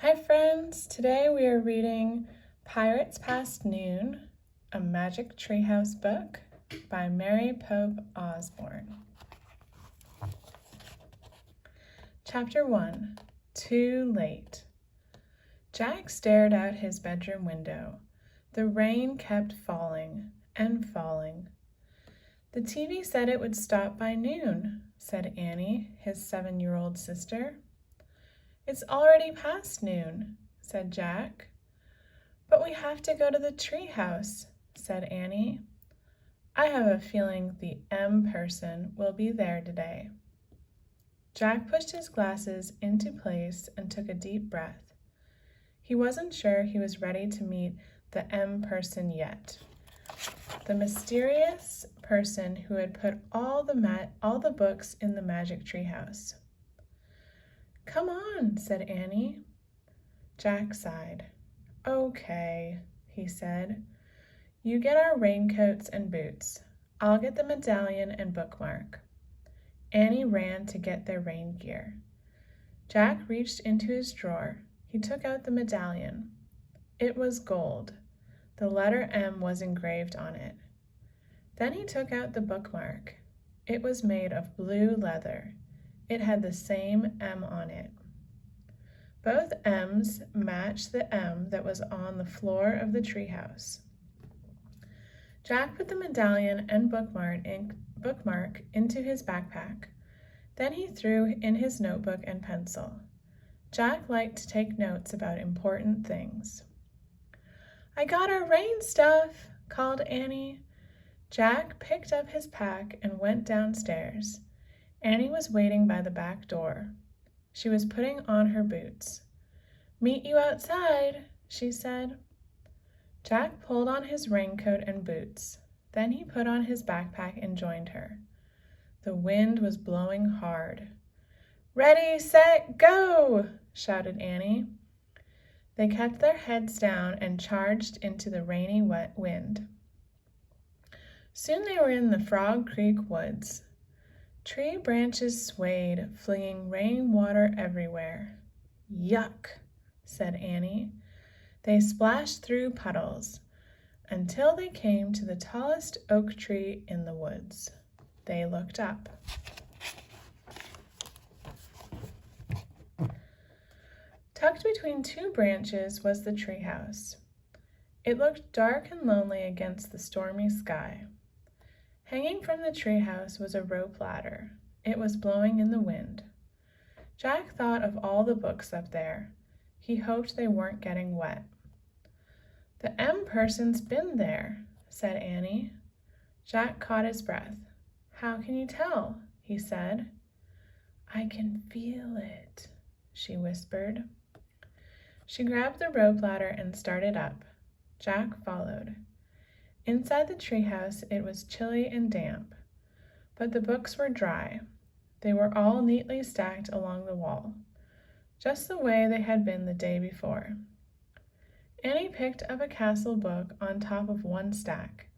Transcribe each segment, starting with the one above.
Hi friends, today we are reading Pirates Past Noon, a Magic Treehouse book by Mary Pope Osborne. Chapter 1, Too Late. Jack stared out his bedroom window. The rain kept falling and falling. The TV said it would stop by noon, said Annie, his 7-year-old sister. It's already past noon, said Jack. But we have to go to the treehouse, said Annie. I have a feeling the M person will be there today. Jack pushed his glasses into place and took a deep breath. He wasn't sure he was ready to meet the M person yet. The mysterious person who had put all the books in the magic treehouse. Come on, said Annie. Jack sighed. Okay, he said. You get our raincoats and boots. I'll get the medallion and bookmark. Annie ran to get their rain gear. Jack reached into his drawer. He took out the medallion. It was gold. The letter M was engraved on it. Then he took out the bookmark. It was made of blue leather. It had the same M on it. Both M's matched the M that was on the floor of the treehouse. Jack put the medallion and bookmark into his backpack. Then he threw in his notebook and pencil. Jack liked to take notes about important things. I got our rain stuff, called Annie. Jack picked up his pack and went downstairs. Annie was waiting by the back door. She was putting on her boots. Meet you outside, she said. Jack pulled on his raincoat and boots. Then he put on his backpack and joined her. The wind was blowing hard. Ready, set, go, shouted Annie. They kept their heads down and charged into the rainy, wet wind. Soon they were in the Frog Creek woods. Tree branches swayed, flinging rainwater everywhere. Yuck, said Annie. They splashed through puddles until they came to the tallest oak tree in the woods. They looked up. Tucked between two branches was the treehouse. It looked dark and lonely against the stormy sky. Hanging from the treehouse was a rope ladder. It was blowing in the wind. Jack thought of all the books up there. He hoped they weren't getting wet. The M person's been there, said Annie. Jack caught his breath. How can you tell? He said. I can feel it, she whispered. She grabbed the rope ladder and started up. Jack followed. Inside the treehouse, it was chilly and damp, but the books were dry. They were all neatly stacked along the wall, just the way they had been the day before. Annie picked up a castle book on top of one stack.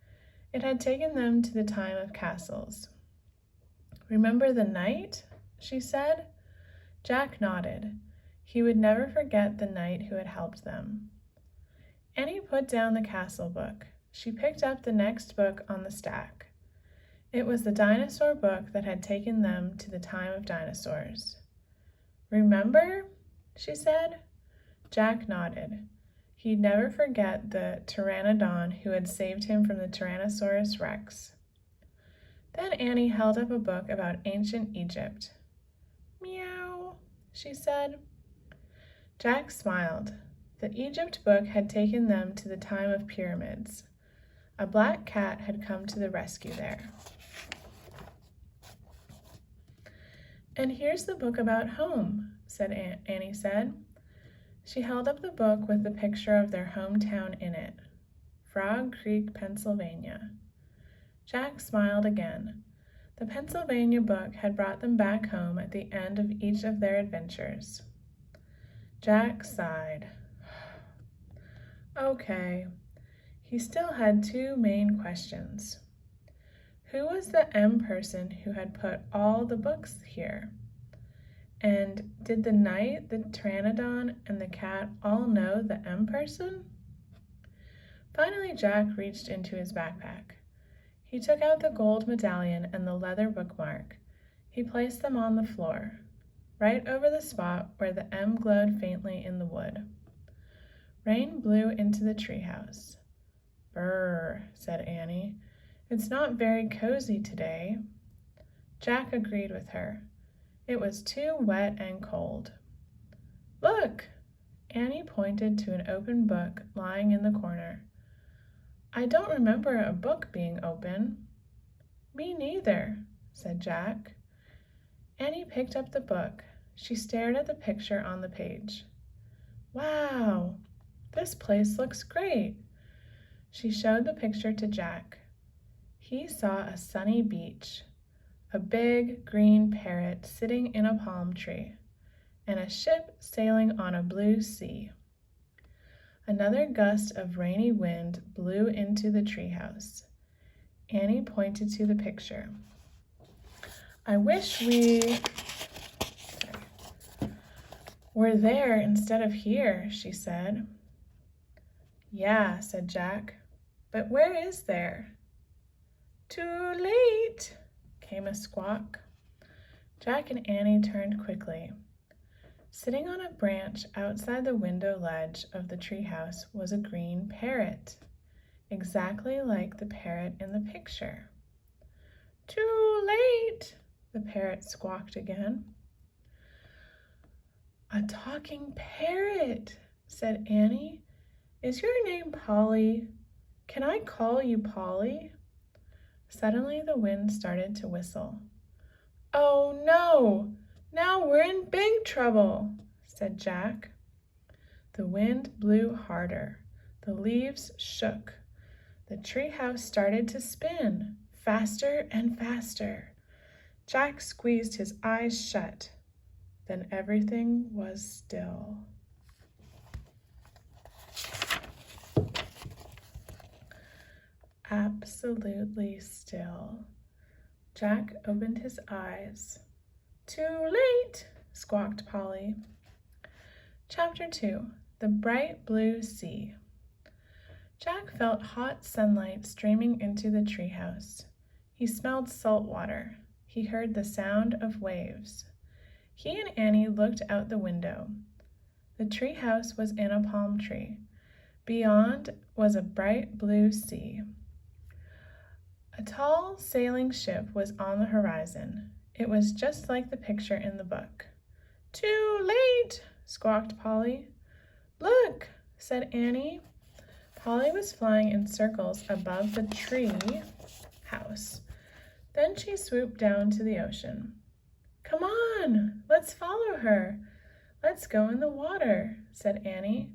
It had taken them to the time of castles. Remember the knight? She said. Jack nodded. He would never forget the knight who had helped them. Annie put down the castle book. She picked up the next book on the stack. It was the dinosaur book that had taken them to the time of dinosaurs. Remember? She said. Jack nodded. He'd never forget the pteranodon who had saved him from the Tyrannosaurus Rex. Then Annie held up a book about ancient Egypt. Meow, she said. Jack smiled. The Egypt book had taken them to the time of pyramids. A black cat had come to the rescue there. And here's the book about home, Annie said. She held up the book with the picture of their hometown in it. Frog Creek, Pennsylvania. Jack smiled again. The Pennsylvania book had brought them back home at the end of each of their adventures. Jack sighed. Okay. He still had two main questions. Who was the M person who had put all the books here? And did the knight, the pteranodon, and the cat all know the M person? Finally, Jack reached into his backpack. He took out the gold medallion and the leather bookmark. He placed them on the floor, right over the spot where the M glowed faintly in the wood. Rain blew into the treehouse. "Brr," said Annie. "It's not very cozy today." Jack agreed with her. It was too wet and cold. "Look!" Annie pointed to an open book lying in the corner. "I don't remember a book being open." "Me neither," said Jack. Annie picked up the book. She stared at the picture on the page. "Wow, this place looks great." She showed the picture to Jack. He saw a sunny beach, a big green parrot sitting in a palm tree, and a ship sailing on a blue sea. Another gust of rainy wind blew into the treehouse. Annie pointed to the picture. "I wish we were there instead of here," she said. "Yeah," said Jack, "but where is there?" "Too late," came a squawk. Jack and Annie turned quickly. Sitting on a branch outside the window ledge of the treehouse was a green parrot, exactly like the parrot in the picture. "Too late," the parrot squawked again. "A talking parrot," said Annie. "Is your name Polly? Can I call you Polly?" Suddenly the wind started to whistle. "Oh no! Now we're in big trouble," said Jack. The wind blew harder. The leaves shook. The treehouse started to spin, faster and faster. Jack squeezed his eyes shut. Then everything was still. Absolutely still. Jack opened his eyes. "Too late," squawked Polly. Chapter 2. The Bright Blue Sea. Jack felt hot sunlight streaming into the treehouse. He smelled salt water. He heard the sound of waves. He and Annie looked out the window. The treehouse was in a palm tree. Beyond was a bright blue sea. A tall sailing ship was on the horizon. It was just like the picture in the book. "Too late," squawked Polly. "Look," said Annie. Polly was flying in circles above the tree house. Then she swooped down to the ocean. "Come on, let's follow her. Let's go in the water," said Annie.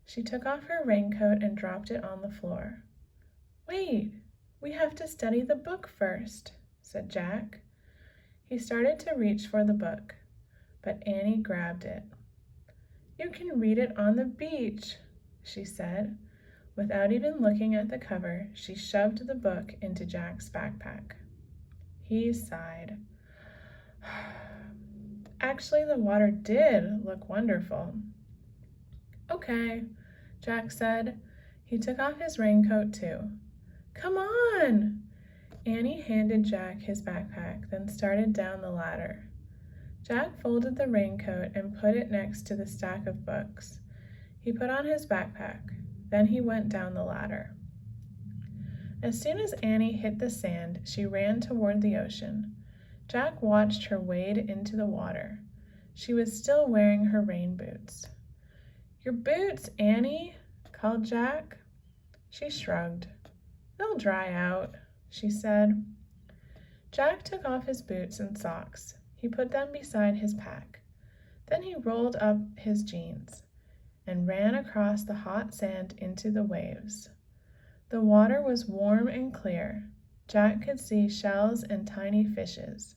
She took off her raincoat and dropped it on the floor. "Wait, we have to study the book first," said Jack. He started to reach for the book, but Annie grabbed it. "You can read it on the beach," she said. Without even looking at the cover, she shoved the book into Jack's backpack. He sighed. Actually, the water did look wonderful. "Okay," Jack said. He took off his raincoat too. "Come on!" Annie handed Jack his backpack, then started down the ladder. Jack folded the raincoat and put it next to the stack of books. He put on his backpack. Then he went down the ladder. As soon as Annie hit the sand, she ran toward the ocean. Jack watched her wade into the water. She was still wearing her rain boots. "Your boots, Annie," called Jack. She shrugged. "They'll dry out," she said. Jack took off his boots and socks. He put them beside his pack. Then he rolled up his jeans and ran across the hot sand into the waves. The water was warm and clear. Jack could see shells and tiny fishes.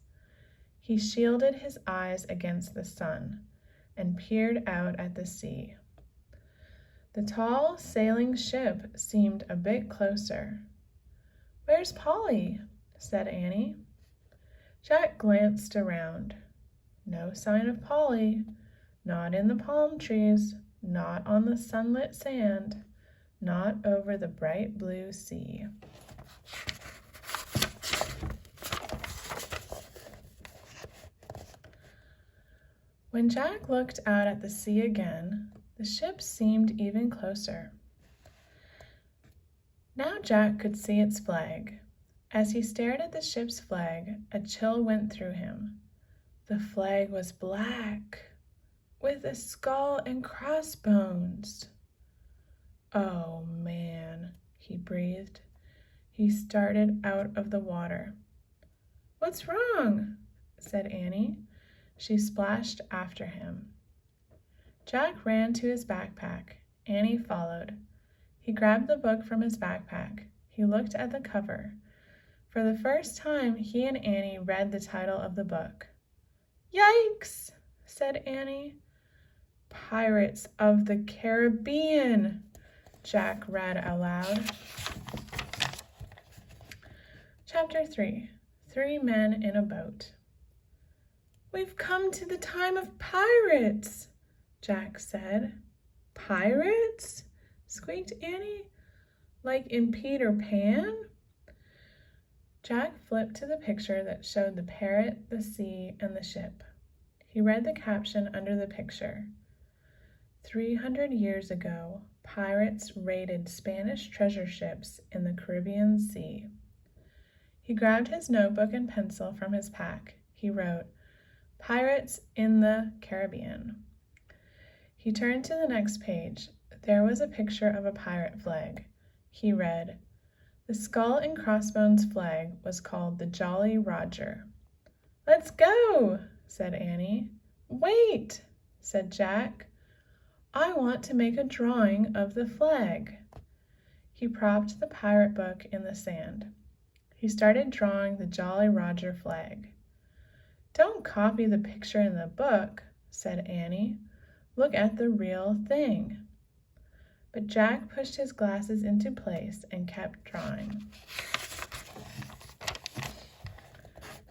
He shielded his eyes against the sun and peered out at the sea. The tall sailing ship seemed a bit closer. "Where's Polly?" said Annie. Jack glanced around. No sign of Polly. Not in the palm trees. Not on the sunlit sand. Not over the bright blue sea. When Jack looked out at the sea again, the ship seemed even closer. Now Jack could see its flag. As he stared at the ship's flag, a chill went through him. The flag was black, with a skull and crossbones. Oh, man, he breathed. He started out of the water. What's wrong? Said Annie. She splashed after him. Jack ran to his backpack. Annie followed. He grabbed the book from his backpack. He looked at the cover. For the first time, he and Annie read the title of the book. Yikes, said Annie. Pirates of the Caribbean, Jack read aloud. Chapter 3. 3 Men in a Boat. We've come to the time of pirates, Jack said. Pirates? Squeaked Annie. Like in Peter Pan? Jack flipped to the picture that showed the parrot, the sea, and the ship. He read the caption under the picture. 300 years ago, pirates raided Spanish treasure ships in the Caribbean Sea. He grabbed his notebook and pencil from his pack. He wrote, Pirates in the Caribbean. He turned to the next page. There was a picture of a pirate flag. He read, The skull and crossbones flag was called the Jolly Roger. Let's go, said Annie. Wait, said Jack. I want to make a drawing of the flag. He propped the pirate book in the sand. He started drawing the Jolly Roger flag. Don't copy the picture in the book, said Annie. Look at the real thing. But Jack pushed his glasses into place and kept drawing.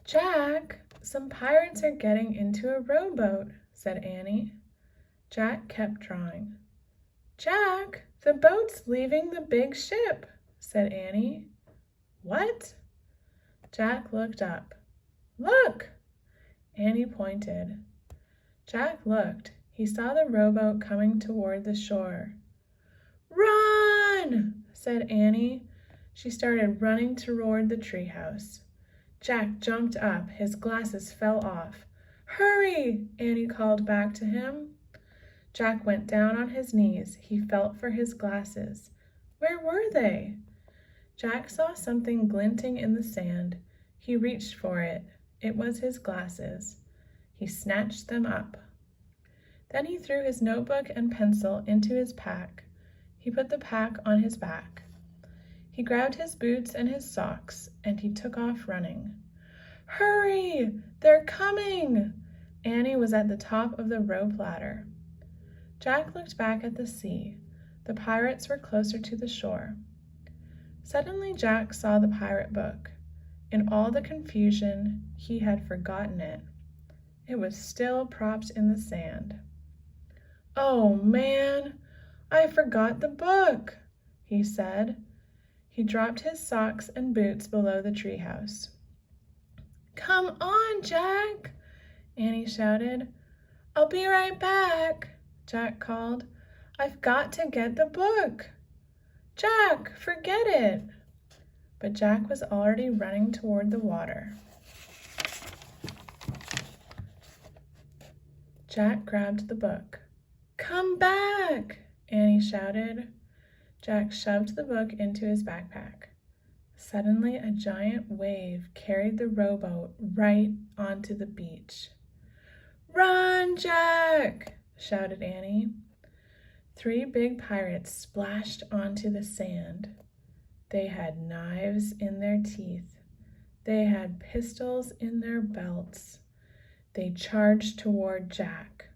Jack, some pirates are getting into a rowboat, said Annie. Jack kept drawing. Jack, the boat's leaving the big ship, said Annie. What? Jack looked up. Look! Annie pointed. Jack looked. He saw the rowboat coming toward the shore. Run! Said Annie. She started running toward the treehouse. Jack jumped up. His glasses fell off. Hurry! Annie called back to him. Jack went down on his knees. He felt for his glasses. Where were they? Jack saw something glinting in the sand. He reached for it. It was his glasses. He snatched them up. Then he threw his notebook and pencil into his pack. He put the pack on his back. He grabbed his boots and his socks, and he took off running. Hurry! They're coming! Annie was at the top of the rope ladder. Jack looked back at the sea. The pirates were closer to the shore. Suddenly Jack saw the pirate book. In all the confusion, he had forgotten it. It was still propped in the sand. Oh, man, I forgot the book, he said. He dropped his socks and boots below the treehouse. Come on, Jack, Annie shouted. I'll be right back, Jack called. I've got to get the book. Jack, forget it. But Jack was already running toward the water. Jack grabbed the book. Come back, Annie shouted. Jack shoved the book into his backpack. Suddenly, a giant wave carried the rowboat right onto the beach. Run, Jack, shouted Annie. 3 big pirates splashed onto the sand. They had knives in their teeth. They had pistols in their belts. They charged toward Jack.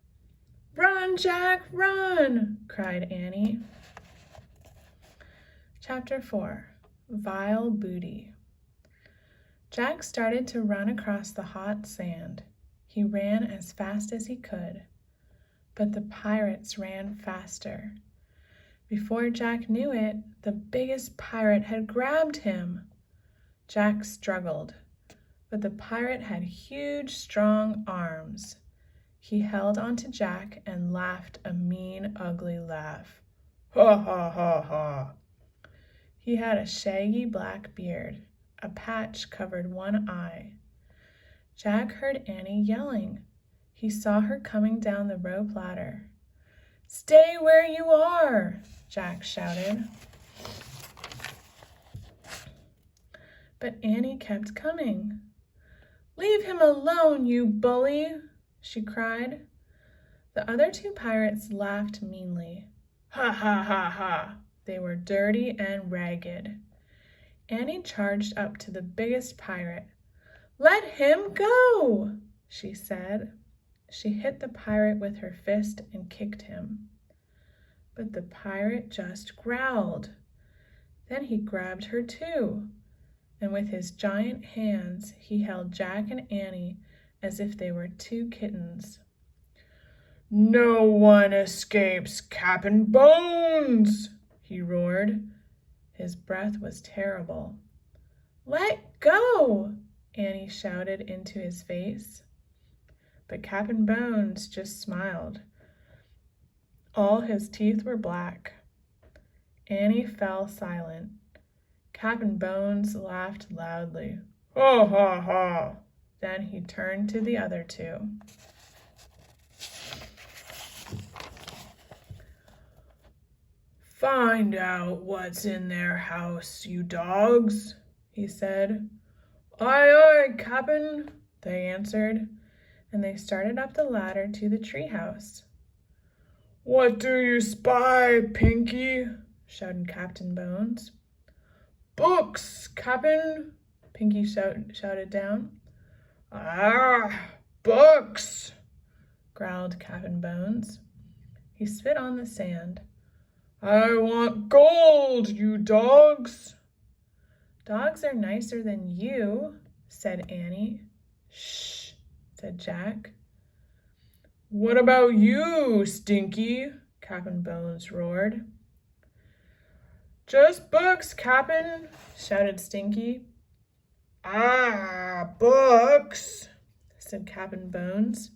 Run, Jack, run, cried Annie. Chapter 4. Vile Booty. Jack started to run across the hot sand. He ran as fast as he could, but the pirates ran faster. Before Jack knew it, the biggest pirate had grabbed him. Jack struggled, but the pirate had huge, strong arms. He held onto Jack and laughed a mean, ugly laugh. Ha ha ha ha. He had a shaggy black beard. A patch covered one eye. Jack heard Annie yelling. He saw her coming down the rope ladder. "Stay where you are!" Jack shouted. But Annie kept coming. "Leave him alone, you bully!" she cried. The other two pirates laughed meanly. Ha ha ha ha! They were dirty and ragged. Annie charged up to the biggest pirate. "Let him go!" she said. She hit the pirate with her fist and kicked him. But the pirate just growled. Then he grabbed her too, and with his giant hands he held Jack and Annie as if they were two kittens. "No one escapes Cap'n Bones!" he roared. His breath was terrible. "Let go!" Annie shouted into his face. But Cap'n Bones just smiled. All his teeth were black. Annie fell silent. Cap'n Bones laughed loudly. Ha ha ha! Then he turned to the other two. "Find out what's in their house, you dogs," he said. "Aye, aye, Cap'n," they answered, and they started up the ladder to the treehouse. "What do you spy, Pinky?" shouted Captain Bones. "Books, Cap'n," Pinky shouted down. "Ah, books," growled Captain Bones. He spit on the sand. "I want gold, you dogs." "Dogs are nicer than you," said Annie. "Shh," said Jack. "What about you, Stinky?" Cap'n Bones roared. "Just books, Cap'n," shouted Stinky. "Ah, books," said Cap'n Bones.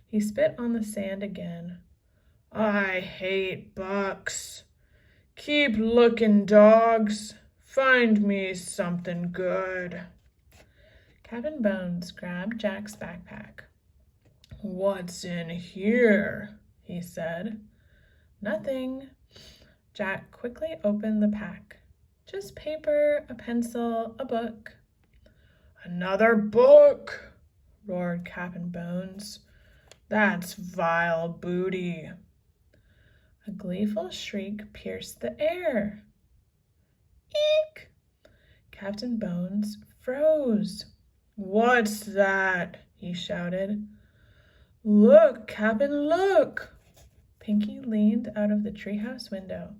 He spit on the sand again. "I hate books. Keep looking, dogs. Find me something good." Cap'n Bones grabbed Jack's backpack. "What's in here?" he said. "Nothing." Jack quickly opened the pack. "Just paper, a pencil, a book." "Another book!" roared Cap'n Bones. "That's vile booty." A gleeful shriek pierced the air. Eek! Captain Bones froze. "What's that?" he shouted. "Look, Cap'n, look!" Pinky leaned out of the treehouse window.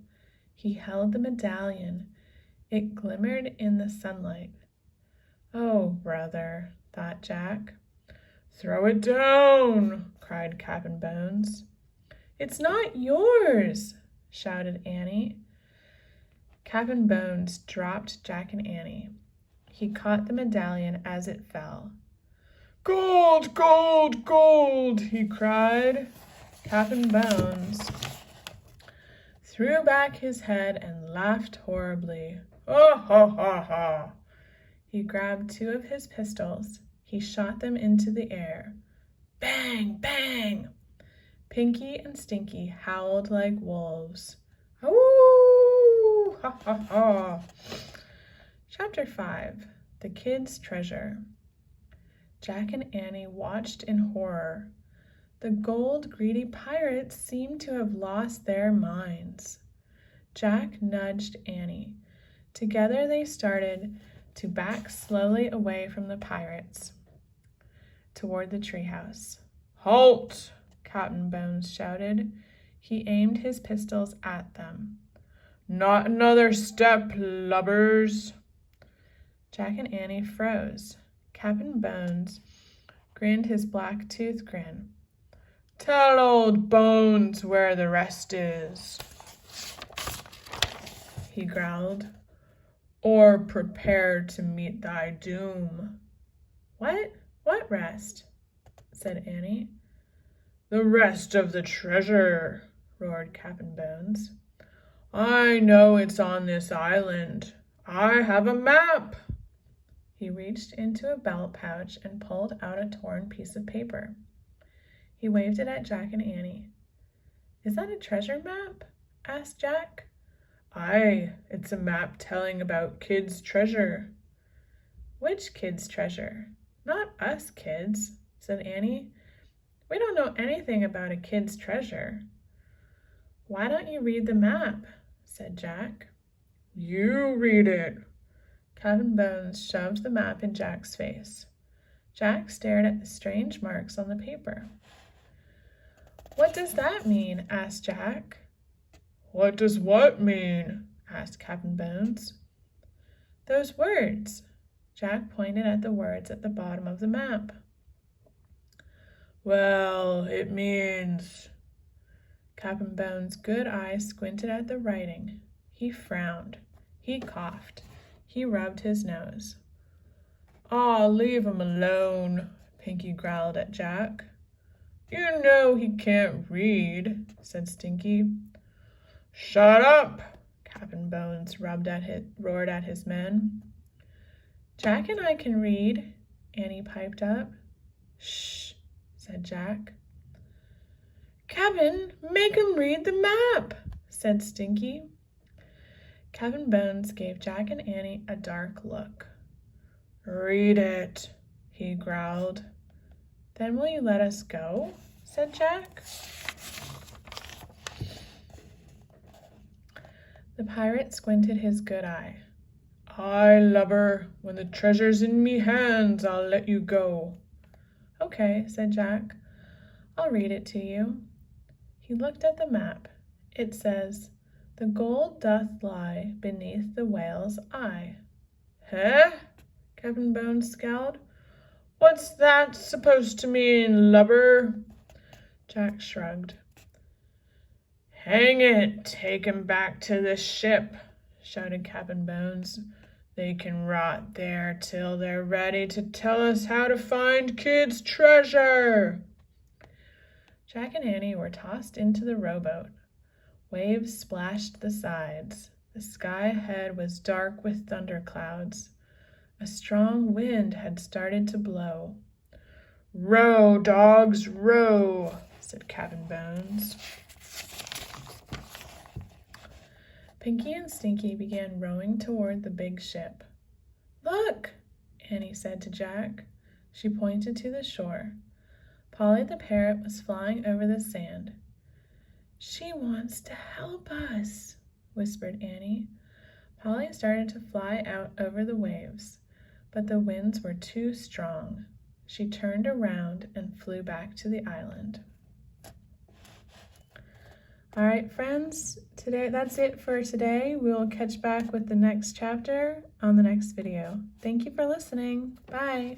He held the medallion. It glimmered in the sunlight. "Oh, brother," thought Jack. "Throw it down!" cried Cap'n Bones. "It's not yours!" shouted Annie. Cap'n Bones dropped Jack and Annie. He caught the medallion as it fell. "Gold, gold, gold!" he cried. Cap'n Bones threw back his head and laughed horribly. Ha ha ha ha! He grabbed two of his pistols. He shot them into the air. Bang, bang! Pinky and Stinky howled like wolves. Ooh! Ha ha ha! Chapter 5. The Kid's Treasure. Jack and Annie watched in horror. The gold-greedy pirates seemed to have lost their minds. Jack nudged Annie. Together they started to back slowly away from the pirates toward the treehouse. "Halt!" Captain Bones shouted. He aimed his pistols at them. "Not another step, lubbers!" Jack and Annie froze. Captain Bones grinned his black tooth grin. Tell old Bones where the rest is, he growled, or prepare to meet thy doom. What? What rest? Said Annie. The rest of the treasure, roared Captain Bones. I know it's on this island. I have a map. He reached into a belt pouch and pulled out a torn piece of paper. He waved it at Jack and Annie. Is that a treasure map? Asked Jack. Aye, it's a map telling about kids' treasure. Which kids' treasure? Not us kids, said Annie. We don't know anything about a kid's treasure. Why don't you read the map? Said Jack. You read it. Captain Bones shoved the map in Jack's face. Jack stared at the strange marks on the paper. What does that mean? Asked Jack. What does what mean? Asked Captain Bones. Those words. Jack pointed at the words at the bottom of the map. Well, it means... Captain Bones' good eye squinted at the writing. He frowned. He coughed. He rubbed his nose. Aw, leave him alone, Pinky growled at Jack. You know he can't read, said Stinky. Shut up, Captain Bones roared at his men. Jack and I can read, Annie piped up. Shh, said Jack. Captain, make him read the map, said Stinky. Captain Bones gave Jack and Annie a dark look. Read it, he growled. Then will you let us go? Said Jack. The pirate squinted his good eye. Aye, lubber, when the treasure's in me hands, I'll let you go. Okay, said Jack. I'll read it to you. He looked at the map. It says, the gold doth lie beneath the whale's eye. Heh? Captain Bones scowled. What's that supposed to mean, lubber? Jack shrugged. Hang it, take 'em back to the ship, shouted Captain Bones. They can rot there till they're ready to tell us how to find kids' treasure. Jack and Annie were tossed into the rowboat. Waves splashed the sides. The sky ahead was dark with thunderclouds. A strong wind had started to blow. Row, dogs, row, said Captain Bones. Pinky and Stinky began rowing toward the big ship. Look, Annie said to Jack. She pointed to the shore. Polly the parrot was flying over the sand. She wants to help us, whispered Annie. Polly started to fly out over the waves, but the winds were too strong. She turned around and flew back to the island. All right, friends, that's it for today. We will catch back with the next chapter on the next video. Thank you for listening. Bye.